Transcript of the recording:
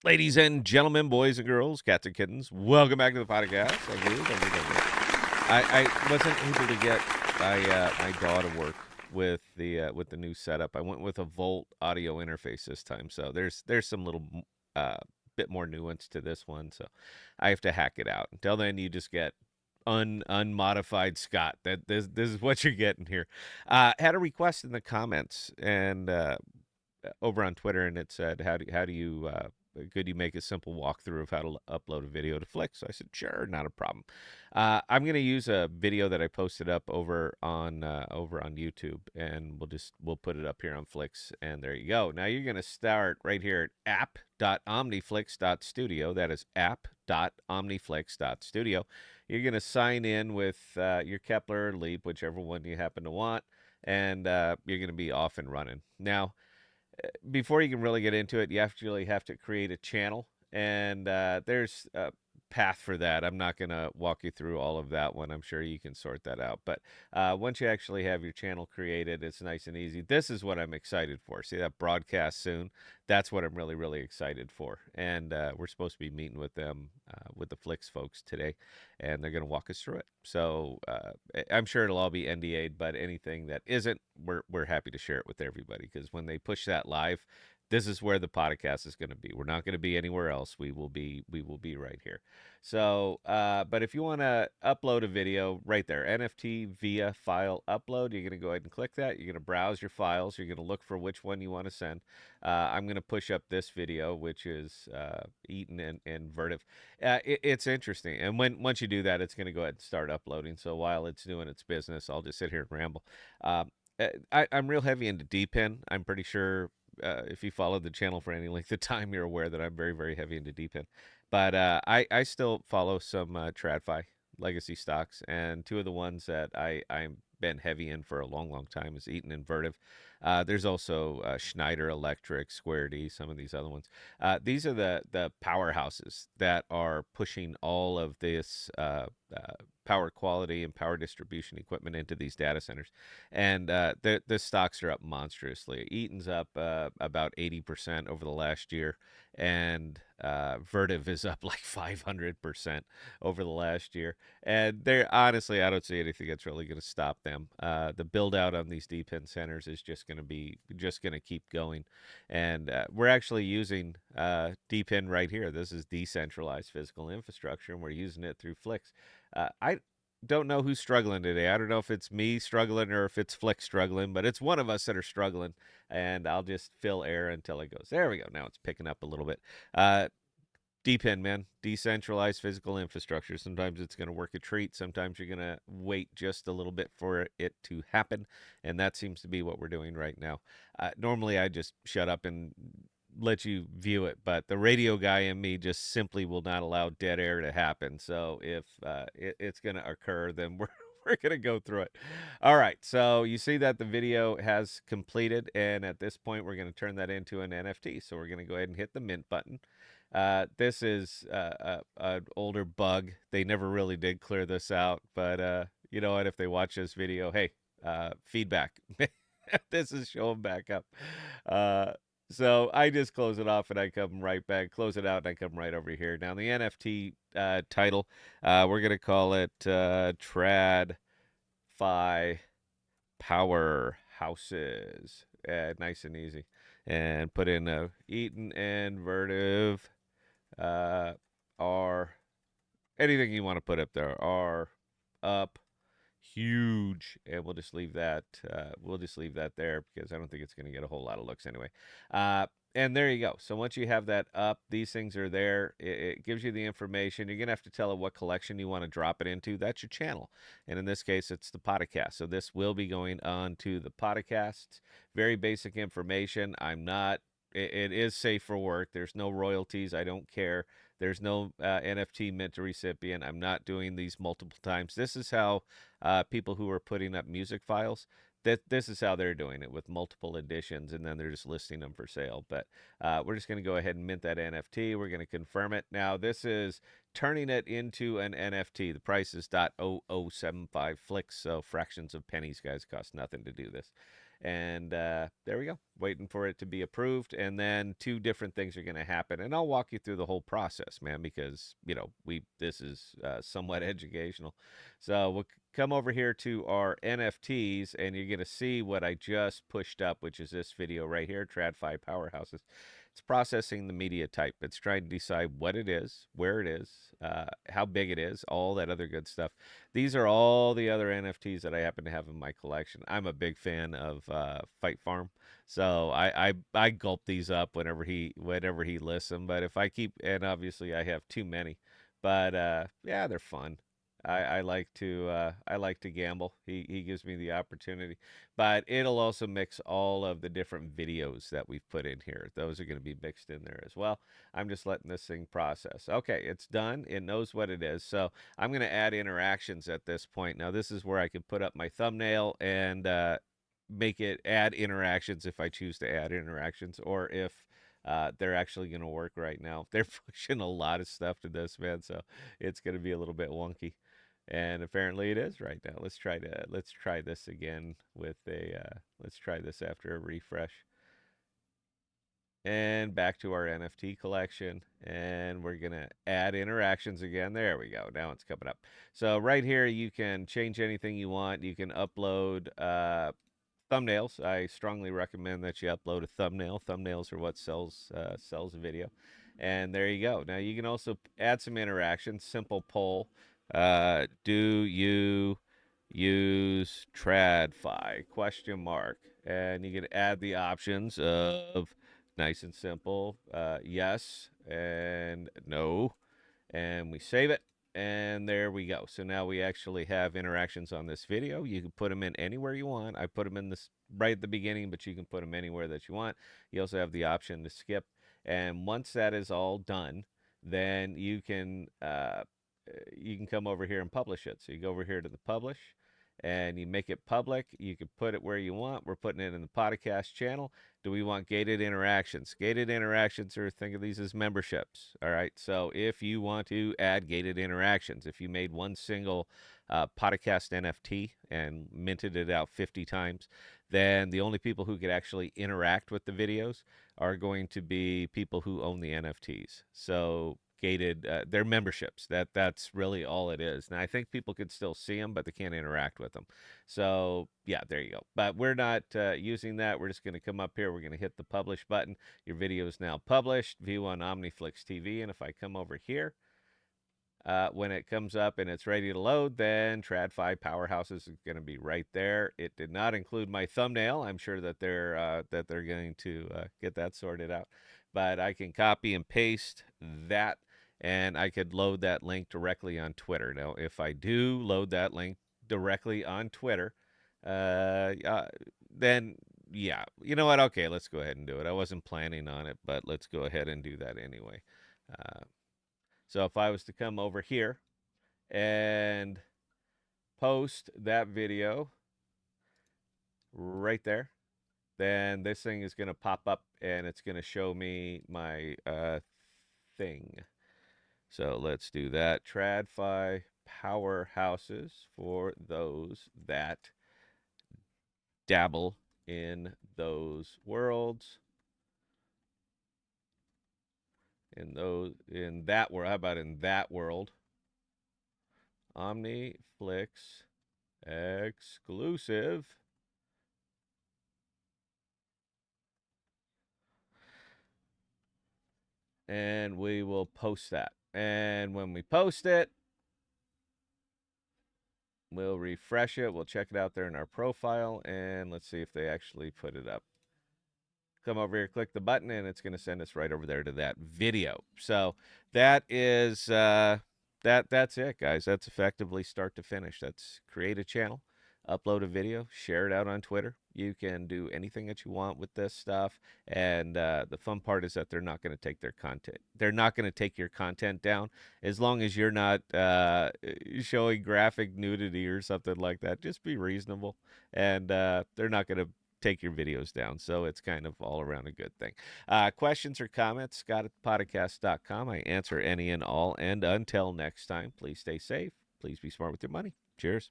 Ladies and gentlemen, boys and girls, cats and kittens, welcome back to the podcast. I wasn't able to get my DAW to work with the new setup. I went with a Volt audio interface this time, so there's some little uh, bit more nuance to this one. So I have to hack it out. Until then, you just get unmodified Scott. This is what you're getting here. Had a request in the comments and over on Twitter, and it said, how do you could you make a simple walkthrough of how to upload a video to Flix? So I said, sure, not a problem. I'm going to use a video that I posted up over on YouTube, and we'll put it up here on Flix, and there you go. Now you're going to start right here at app.omniflix.studio. That is app.omniflix.studio. You're going to sign in with your Kepler or Leap, whichever one you happen to want, and you're going to be off and running. Now, before you can really get into it, you actually have to create a channel, and there's a path for that. I'm not going to walk you through all of that one. I'm sure you can sort that out. But once you actually have your channel created, it's nice and easy. This is what I'm excited for. See that broadcast soon? That's what I'm really, really excited for. And we're supposed to be meeting with them, with the Flix folks today, and they're going to walk us through it. So I'm sure it'll all be NDA'd, but anything that isn't, we're happy to share it with everybody, because when they push that live, this is where the podcast is going to be. We're not going to be anywhere else. We will be right here. So, but if you want to upload a video, right there, NFT via file upload, you're going to go ahead and click that. You're going to browse your files. You're going to look for which one you want to send. I'm going to push up this video, which is Eaton and Vertiv. It's interesting, and once you do that, it's going to go ahead and start uploading. So while it's doing its business, I'll just sit here and ramble. I'm real heavy into DPin. I'm pretty sure if you followed the channel for any length of time, you're aware that I'm very, very heavy into DPin. But I still follow some TradFi legacy stocks, and two of the ones that I'm been heavy in for a long, long time is Eaton and Vertiv. There's also Schneider Electric, Square D, some of these other ones. These are the powerhouses that are pushing all of this power quality and power distribution equipment into these data centers, and the stocks are up monstrously. Eaton's up about 80% over the last year, and Vertiv is up like 500% over the last year. And they're honestly, I don't see anything that's really going to stop them. The build out on these DPIN centers is just going to keep going, and we're actually using DPIN right here. This is decentralized physical infrastructure, and we're using it through Flix. I don't know who's struggling today. I don't know if it's me struggling or if it's Flick struggling, but it's one of us that are struggling. And I'll just fill air until it goes. There we go. Now it's picking up a little bit. DPIN, man, decentralized physical infrastructure. Sometimes it's going to work a treat. Sometimes you're going to wait just a little bit for it to happen. And that seems to be what we're doing right now. Normally, I just shut up and let you view it, but the radio guy in me just simply will not allow dead air to happen. So if it's going to occur, then we're going to go through it. All right. So you see that the video has completed, and at this point, we're going to turn that into an NFT. So we're going to go ahead and hit the mint button. This is an older bug. They never really did clear this out, but you know what? If they watch this video, hey, feedback. This is showing back up. So I just close it off and I come right back, close it out, and I come right over here. Now, the NFT title, we're going to call it TradFi Powerhouses. Nice and easy. And put in Eaton and Vertiv are anything you want to put up there are up huge, and we'll just leave that there, because I don't think it's going to get a whole lot of looks anyway. And there you go. So once you have that up, these things are there. It gives you the information. You're going to have to tell it what collection you want to drop it into. That's your channel, and in this case, it's the podcast. So this will be going on to the podcast. Very basic information. It is safe for work. There's no royalties. I don't care. There's no NFT mint to recipient. I'm not doing these multiple times. This is how people who are putting up music files, this is how they're doing it, with multiple editions, and then they're just listing them for sale. But we're just going to go ahead and mint that NFT. We're going to confirm it. Now, this is turning it into an NFT. The price is .0075 Flix, so fractions of pennies, guys. Cost nothing to do this. And there we go, waiting for it to be approved. And then two different things are going to happen. And I'll walk you through the whole process, man, because, this is somewhat educational. So we'll come over here to our NFTs, and you're going to see what I just pushed up, which is this video right here, TradFi Powerhouses. It's processing the media type. It's trying to decide what it is, where it is, how big it is, all that other good stuff. These are all the other NFTs that I happen to have in my collection. I'm a big fan of Fight Farm, so I gulp these up whenever he lists them. But if I keep, and obviously I have too many, but yeah, they're fun. I like to gamble. He gives me the opportunity, but it'll also mix all of the different videos that we've put in here. Those are going to be mixed in there as well. I'm just letting this thing process. Okay, it's done. It knows what it is. So I'm going to add interactions at this point. Now this is where I could put up my thumbnail and make it add interactions if I choose to add interactions, or if they're actually going to work right now. They're pushing a lot of stuff to this, man, so it's going to be a little bit wonky. And apparently it is right now. Let's try this again with a let's try this after a refresh. And back to our NFT collection, and we're gonna add interactions again. There we go. Now it's coming up. So right here you can change anything you want. You can upload thumbnails. I strongly recommend that you upload a thumbnail. Thumbnails are what sells a video. And there you go. Now you can also add some interactions. Simple poll. Do you use TradFi? Question mark. And you can add the options of nice and simple. Yes and no. And we save it. And there we go. So now we actually have interactions on this video. You can put them in anywhere you want. I put them in this right at the beginning, but you can put them anywhere that you want. You also have the option to skip. And once that is all done, then you can come over here and publish it. So you go over here to the publish, and you make it public. You can put it where you want. We're putting it in the podcast channel. Do we want gated interactions? Gated interactions are, think of these as memberships. All right. So if you want to add gated interactions, if you made one single podcast NFT and minted it out 50 times, then the only people who could actually interact with the videos are going to be people who own the NFTs. So gated, they're memberships. That's really all it is. Now I think people could still see them, but they can't interact with them. So yeah, there you go. But we're not using that. We're just going to come up here. We're going to hit the publish button. Your video is now published. View on OmniFlix TV. And if I come over here, when it comes up and it's ready to load, then TradFi Powerhouses is going to be right there. It did not include my thumbnail. I'm sure that they're going to get that sorted out. But I can copy and paste that, and I could load that link directly on Twitter. Now, if I do load that link directly on Twitter, then yeah, you know what? Okay, let's go ahead and do it. I wasn't planning on it, but let's go ahead and do that anyway. Uh, so if I was to come over here and post that video right there, then this thing is going to pop up and it's going to show me my thing. So let's do that. TradFi Powerhouses for those that dabble in those worlds. In that world, how about in that world? OmniFlix exclusive. And we will post that. And when we post it, we'll refresh it. We'll check it out there in our profile, and let's see if they actually put it up. Come over here, click the button, and it's going to send us right over there to that video. So that is that's it, guys. That's effectively start to finish. That's create a channel, upload a video, share it out on Twitter. You can do anything that you want with this stuff, and the fun part is that they're not going to take their content. They're not going to take your content down as long as you're not showing graphic nudity or something like that. Just be reasonable, and they're not going to take your videos down. So it's kind of all around a good thing. Questions or comments, Scott at podcast.com. I answer any and all. And until next time, please stay safe. Please be smart with your money. Cheers.